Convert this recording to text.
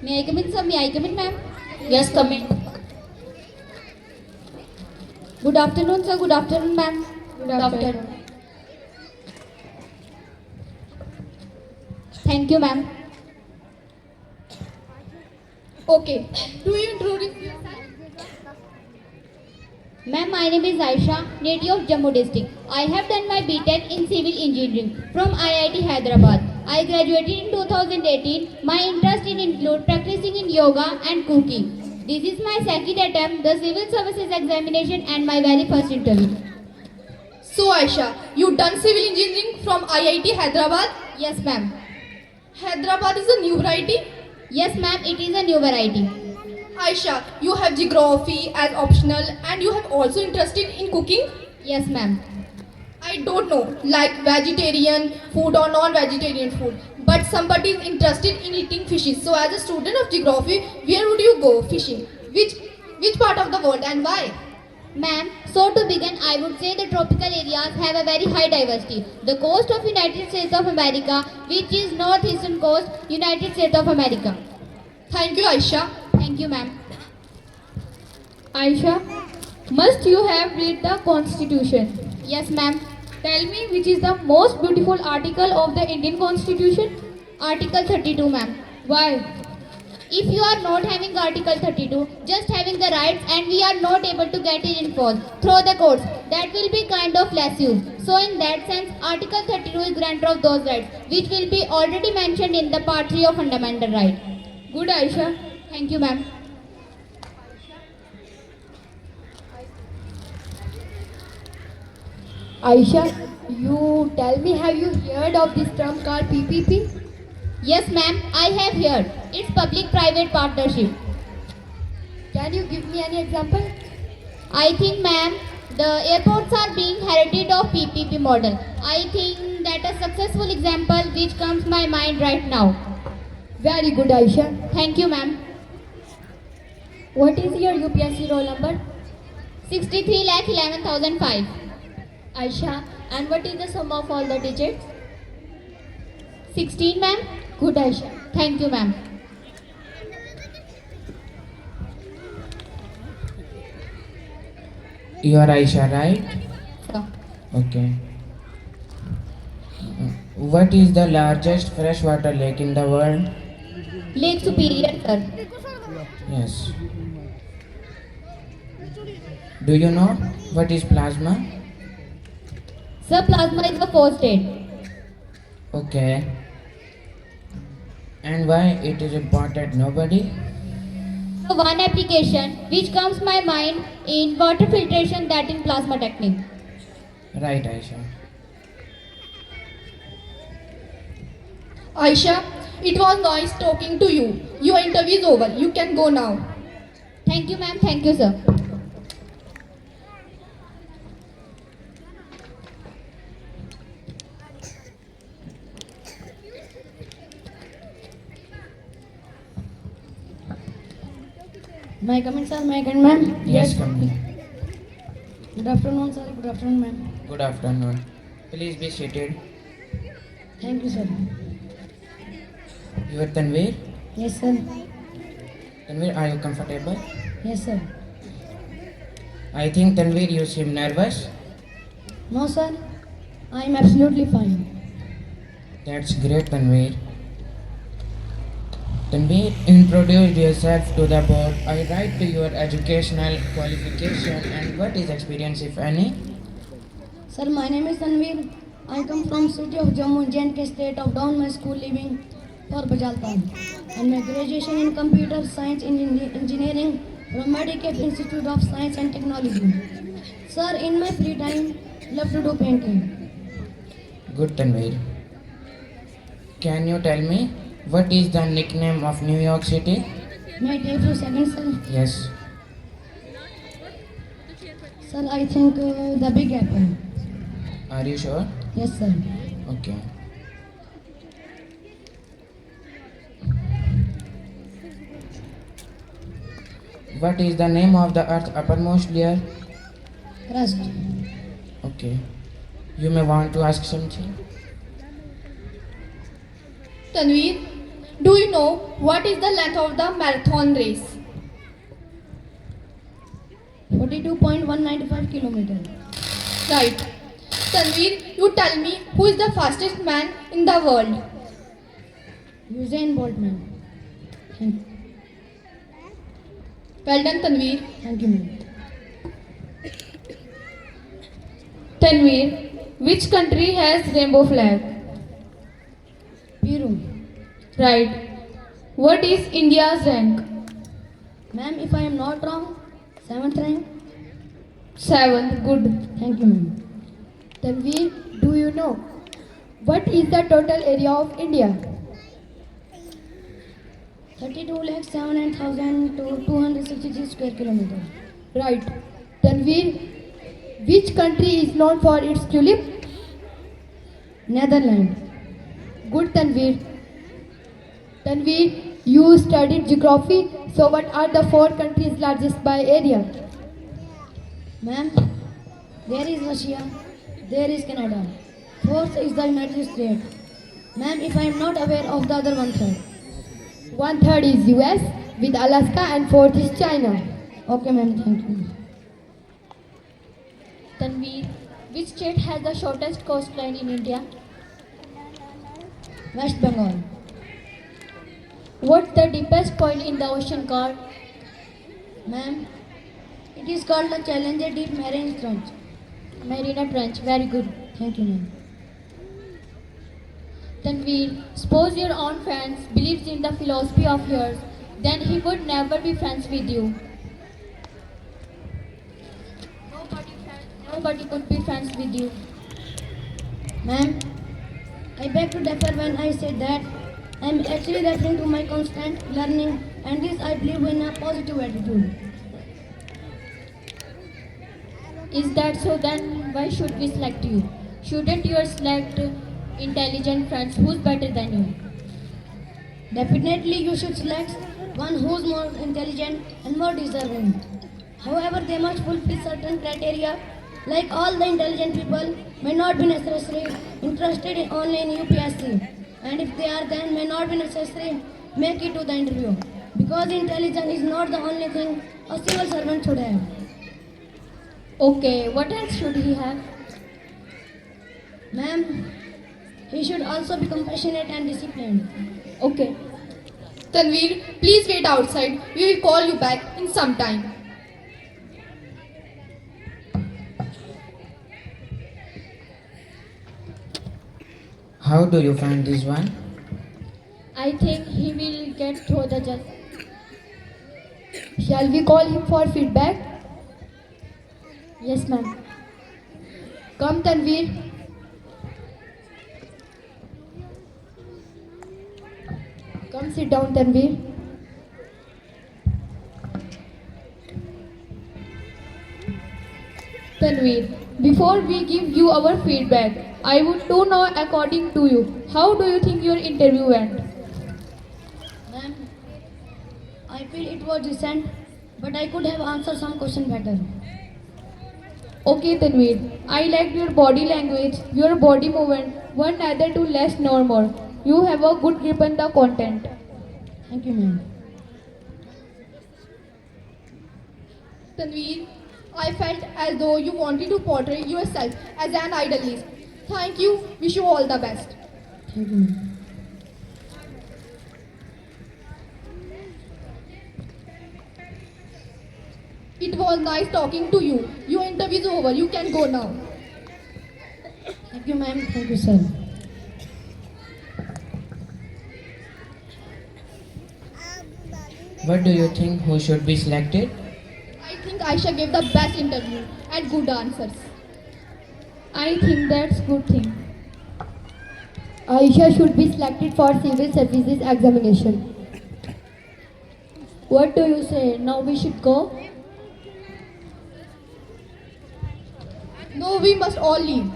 May I come in, sir? May I come in, ma'am? Yes, come in. Good afternoon, sir. Good afternoon, ma'am. Good afternoon. Thank you, ma'am. Okay. Do you introduce yourself? Ma'am, my name is Aisha, native of Jammu district. I have done my BTech in Civil Engineering from IIT Hyderabad. I graduated in 2018. My interest in include practicing in yoga and cooking. This is my second attempt, the Civil Services examination and my very first interview. So, Aisha, you done civil engineering from IIT Hyderabad? Yes, ma'am. Hyderabad is a new variety. Yes, ma'am, it is a new variety. Aisha, you have geography as optional and you have also interested in cooking? Yes, ma'am. I don't know, like vegetarian food or non-vegetarian food. But somebody is interested in eating fishes. So as a student of geography, where would you go fishing? Which part of the world and why? Ma'am, so to begin, I would say the tropical areas have a very high diversity. The coast of United States of America, which is northeastern coast, United States of America. Thank you, Aisha. Thank you, ma'am. Aisha, must you have read the Constitution? Yes, ma'am. Tell me which is the most beautiful article of the Indian Constitution? Article 32, ma'am. Why? If you are not having Article 32, just having the rights and we are not able to get it enforced through the courts, that will be kind of less use. So in that sense, Article 32 is grantor of those rights, which will be already mentioned in the Part 3 of Fundamental Right. Good, Aisha. Thank you, ma'am. Aisha, you tell me, have you heard of this term called PPP? Yes, ma'am, I have heard. It's public-private partnership. Can you give me any example? I think, ma'am, the airports are being heritage of PPP model. I think that a successful example which comes my mind right now. Very good, Aisha. Thank you, ma'am. What is your UPSC roll number? 63,11,005. Aisha, and what is the sum of all the digits? 16, ma'am. Good, Aisha. Thank you, ma'am. You are Aisha, right? Sir. Okay. What is the largest freshwater lake in the world? Lake Superior, sir. Yes. Do you know what is plasma? Sir, plasma is the first aid. Okay. And why it is important? Nobody? So one application which comes my mind in water filtration, that in plasma technique. Right, Aisha. Aisha, it was nice talking to you. Your interview is over. You can go now. Thank you, ma'am. Thank you, sir. May I come in, sir? May I come in, ma'am? Yes, come in. Good afternoon, sir. Good afternoon, ma'am. Good afternoon. Please be seated. Thank you, sir. You are Tanvir? Yes, sir. Tanvir, are you comfortable? Yes, sir. I think Tanvir, you seem nervous. No, sir. I am absolutely fine. That's great, Tanvir. Tanvir, introduce yourself to the board. I write to your educational qualification and what is experience, if any. Sir, my name is Tanvir. I come from city of Jammu, J&K state of down my school living for Bajaltan. And my graduation in computer science and engineering from Medicaid Institute of Science and Technology. Sir, in my free time, love to do painting. Good, Tanvir. Can you tell me what is the nickname of New York City? May I take few seconds, sir? Yes. Sir, I think the Big Apple. Are you sure? Yes, sir. Okay. What is the name of the Earth's uppermost layer? Crust. Okay. You may want to ask something. Tanvir, Do you know what is the length of the marathon race? 42.195 kilometers. Right. Tanveer, you tell me who is the fastest man in the world? Usain Bolt, ma'am. Thank, Well done, Tanveer. thank you, ma'am. Tanveer, which country has rainbow flag? Peru. Right. What is India's rank? Ma'am, if I am not wrong, 7th rank. 7th. Good. Thank you, ma'am. Tanveer, do you know what is the total area of India? 32,79,263 square kilometers. Right. Tanveer, which country is known for its tulip? Netherlands. Good, Tanveer. Tanveer, you studied geography, so what are the four countries largest by area? Ma'am, there is Russia, there is Canada. Fourth is the United States. Ma'am, if I am not aware of the other one third. One third is US with Alaska and fourth is China. Okay, ma'am, thank you. Tanveer, which state has the shortest coastline in India? West Bengal. What's the deepest point in the ocean called? Ma'am, it is called the Challenger Deep Marine Trench. Marina Trench. Very good. Thank you, ma'am. Tanveer, suppose your own friend believes in the philosophy of yours, then he would never be friends with you. Nobody could be friends with you. Ma'am, I beg to differ when I said that I am actually referring to my constant learning and this I believe in a positive attitude. Is that so? Then why should we select you? Shouldn't you select intelligent friends who's better than you? Definitely you should select one who's more intelligent and more deserving. However, they must fulfill certain criteria. Like all the intelligent people may not be necessarily interested only in UPSC, and if they are then may not be necessary make it to the interview, because intelligence is not the only thing a civil servant should have. Okay, what else should he have? Ma'am, he should also be compassionate and disciplined. Okay. Tanveer, please wait outside. We will call you back in some time. How do you find this one? I think he will get through the just. Shall we call him for feedback? Yes, ma'am. Come, Tanveer. Come sit down, Tanveer. Tanveer, before we give you our feedback, I want to know according to you, how do you think your interview went? Ma'am, I feel it was decent, but I could have answered some question better. Okay, Tanveer, I liked your body language, your body movement, were neither too less nor more. You have a good grip on the content. Thank you, ma'am. Tanveer, I felt as though you wanted to portray yourself as an idealist. Thank you. Wish you all the best. Thank you, ma'am. It was nice talking to you. Your interview is over. You can go now. Thank you, ma'am. Thank you, sir. What do you think who should be selected? I think Aisha gave the best interview and good answers. I think that's good thing. Aisha should be selected for civil services examination. What do you say? Now we should go? No, we must all leave.